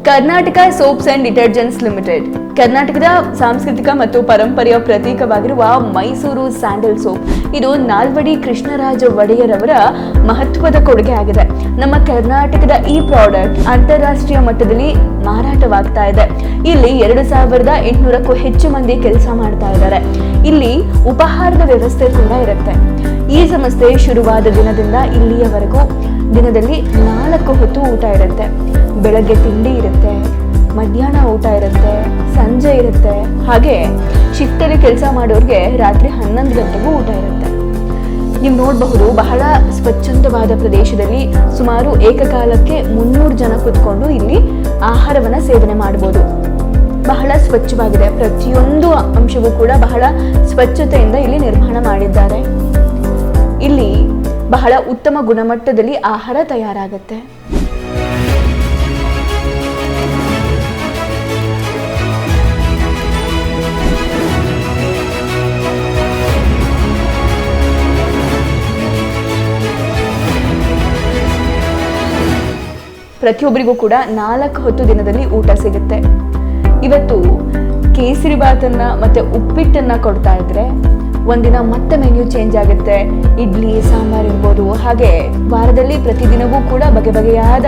Karnataka soaps and detergents limited ಕರ್ನಾಟಕದ ಸಾಂಸ್ಕೃತಿಕ ಮತ್ತು ಪರಂಪರೆಯ ಪ್ರತೀಕವಾಗಿರುವ ಮೈಸೂರು ಸ್ಯಾಂಡಲ್ ಸೋಪ್ ಇದು ನಾಲ್ವಡಿ ಕೃಷ್ಣರಾಜ ಒಡೆಯರವರ ಮಹತ್ವದ ಕೊಡುಗೆ ಆಗಿದೆ. ನಮ್ಮ ಕರ್ನಾಟಕದ ಈ ಪ್ರಾಡಕ್ಟ್ ಅಂತಾರಾಷ್ಟ್ರೀಯ ಮಟ್ಟದಲ್ಲಿ ಮಾರಾಟವಾಗ್ತಾ ಇದೆ. ಇಲ್ಲಿ 2800ಕ್ಕೂ ಹೆಚ್ಚು ಮಂದಿ ಕೆಲಸ ಮಾಡ್ತಾ ಇದ್ದಾರೆ. ಇಲ್ಲಿ ಉಪಹಾರದ ವ್ಯವಸ್ಥೆ ಕೂಡ ಇರುತ್ತೆ. ಈ ಸಂಸ್ಥೆ ಶುರುವಾದ ದಿನದಿಂದ ಇಲ್ಲಿಯವರೆಗೂ ದಿನದಲ್ಲಿ 4 ಹೊತ್ತು ಊಟ ಇರುತ್ತೆ. ಬೆಳಗ್ಗೆ ತಿಂಡಿ ಇರುತ್ತೆ, ಮಧ್ಯಾಹ್ನ ಊಟ ಇರುತ್ತೆ, ಸಂಜೆ ಇರುತ್ತೆ, ಹಾಗೆ ಶಿಫ್ಟಲ್ಲಿ ಕೆಲಸ ಮಾಡೋರಿಗೆ ರಾತ್ರಿ 11 ಗಂಟೆಗೂ ಊಟ ಇರುತ್ತೆ. ನೀವು ನೋಡಬಹುದು, ಬಹಳ ಸ್ವಚ್ಛಂದವಾದ ಪ್ರದೇಶದಲ್ಲಿ ಸುಮಾರು ಏಕಕಾಲಕ್ಕೆ 300 ಜನ ಕೂತ್ಕೊಂಡು ಇಲ್ಲಿ ಆಹಾರವನ್ನು ಸೇವನೆ ಮಾಡಬಹುದು. ಬಹಳ ಸ್ವಚ್ಛವಾಗಿದೆ. ಪ್ರತಿಯೊಂದು ಅಂಶವೂ ಕೂಡ ಬಹಳ ಸ್ವಚ್ಛತೆಯಿಂದ ಇಲ್ಲಿ ನಿರ್ಮಾಣ ಮಾಡಿದ್ದಾರೆ. ಇಲ್ಲಿ ಬಹಳ ಉತ್ತಮ ಗುಣಮಟ್ಟದಲ್ಲಿ ಆಹಾರ ತಯಾರಾಗುತ್ತೆ. ಪ್ರತಿಯೊಬ್ಬರಿಗೂ ಕೂಡ 4 ಹೊತ್ತು ದಿನದಲ್ಲಿ ಊಟ ಸಿಗುತ್ತೆ. ಇವತ್ತು ಕೇಸರಿ ಬಾತನ್ನ ಮತ್ತೆ ಉಪ್ಪಿಟ್ಟನ್ನ ಕೊಡ್ತಾ ಇದ್ರೆ ಒಂದಿನ ಮತ್ತೆ ಮೆನ್ಯೂ ಚೇಂಜ್ ಆಗುತ್ತೆ. ಇಡ್ಲಿ ಸಾಂಬಾರ್ ಇರ್ಬೋದು, ಹಾಗೆ ವಾರದಲ್ಲಿ ಪ್ರತಿದಿನವೂ ಕೂಡ ಬಗೆ ಬಗೆಯಾದ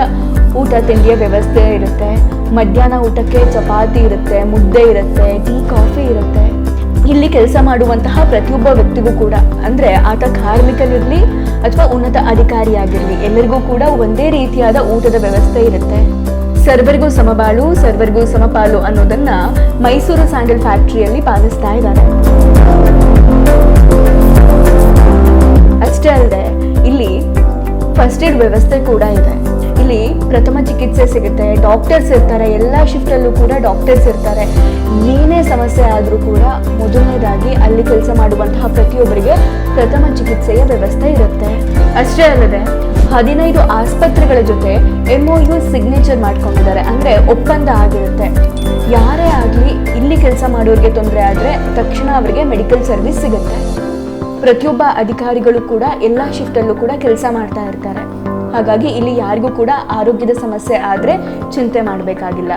ಊಟ ತಿಂಡಿಯ ವ್ಯವಸ್ಥೆ ಇರುತ್ತೆ. ಮಧ್ಯಾಹ್ನ ಊಟಕ್ಕೆ ಚಪಾತಿ ಇರುತ್ತೆ, ಮುದ್ದೆ ಇರುತ್ತೆ, ಟೀ ಕಾಫಿ ಇರುತ್ತೆ. ಇಲ್ಲಿ ಕೆಲಸ ಮಾಡುವಂತಹ ಪ್ರತಿಯೊಬ್ಬ ವ್ಯಕ್ತಿಗೂ ಕೂಡ, ಅಂದ್ರೆ ಆತ ಕಾರ್ಮಿಕನಿರಲಿ ಅಥವಾ ಉನ್ನತ ಅಧಿಕಾರಿಯಾಗಿರಲಿ, ಎಲ್ಲರಿಗೂ ಕೂಡ ಒಂದೇ ರೀತಿಯಾದ ಊಟದ ವ್ಯವಸ್ಥೆ ಇರುತ್ತೆ. ಸರ್ವರಿಗೂ ಸಮಬಾಳು, ಸರ್ವರಿಗೂ ಸಮಪಾಲು ಅನ್ನೋದನ್ನ ಮೈಸೂರು ಸ್ಯಾಂಡಲ್ ಫ್ಯಾಕ್ಟರಿಯಲ್ಲಿ ಪಾಲಿಸ್ತಾ ಇದ್ದಾರೆ. ಅಷ್ಟೇ ಅಲ್ಲದೆ ಇಲ್ಲಿ ಫಸ್ಟ್ ಏಡ್ ವ್ಯವಸ್ಥೆ ಕೂಡ ಇದೆ. ಇಲ್ಲಿ ಪ್ರಥಮ ಚಿಕಿತ್ಸೆ ಸಿಗುತ್ತೆ, ಡಾಕ್ಟರ್ಸ್ ಇರ್ತಾರೆ. ಎಲ್ಲ ಶಿಫ್ಟಲ್ಲೂ ಕೂಡ ಡಾಕ್ಟರ್ಸ್ ಇರ್ತಾರೆ. ಏನೇ ಸಮಸ್ಯೆ ಆದರೂ ಕೂಡ ಮೊದಲನೇದಾಗಿ ಅಲ್ಲಿ ಕೆಲಸ ಮಾಡುವಂತಹ ಪ್ರತಿಯೊಬ್ಬರಿಗೆ ಪ್ರಥಮ ಚಿಕಿತ್ಸೆಯ ವ್ಯವಸ್ಥೆ ಇರುತ್ತೆ. ಅಷ್ಟೇ ಅಲ್ಲದೆ 15 ಆಸ್ಪತ್ರೆಗಳ ಜೊತೆ MOU ಸಿಗ್ನೇಚರ್ ಮಾಡ್ಕೊಂಡಿದ್ದಾರೆ. ಅಂದರೆ ಒಪ್ಪಂದ ಆಗಿರುತ್ತೆ. ಯಾರೇ ಆಗಲಿ ಇಲ್ಲಿ ಕೆಲಸ ಮಾಡೋರಿಗೆ ತೊಂದರೆ ಆದರೆ ತಕ್ಷಣ ಅವರಿಗೆ ಮೆಡಿಕಲ್ ಸರ್ವಿಸ್ ಸಿಗುತ್ತೆ. ಪ್ರತಿಯೊಬ್ಬ ಅಧಿಕಾರಿಗಳು ಕೂಡ ಎಲ್ಲ ಶಿಫ್ಟಲ್ಲೂ ಕೂಡ ಕೆಲಸ ಮಾಡ್ತಾ ಇರ್ತಾರೆ. ಹಾಗಾಗಿ ಇಲ್ಲಿ ಯಾರಿಗೂ ಕೂಡ ಆರೋಗ್ಯದ ಸಮಸ್ಯೆ ಆದರೆ ಚಿಂತೆ ಮಾಡಬೇಕಾಗಿಲ್ಲ.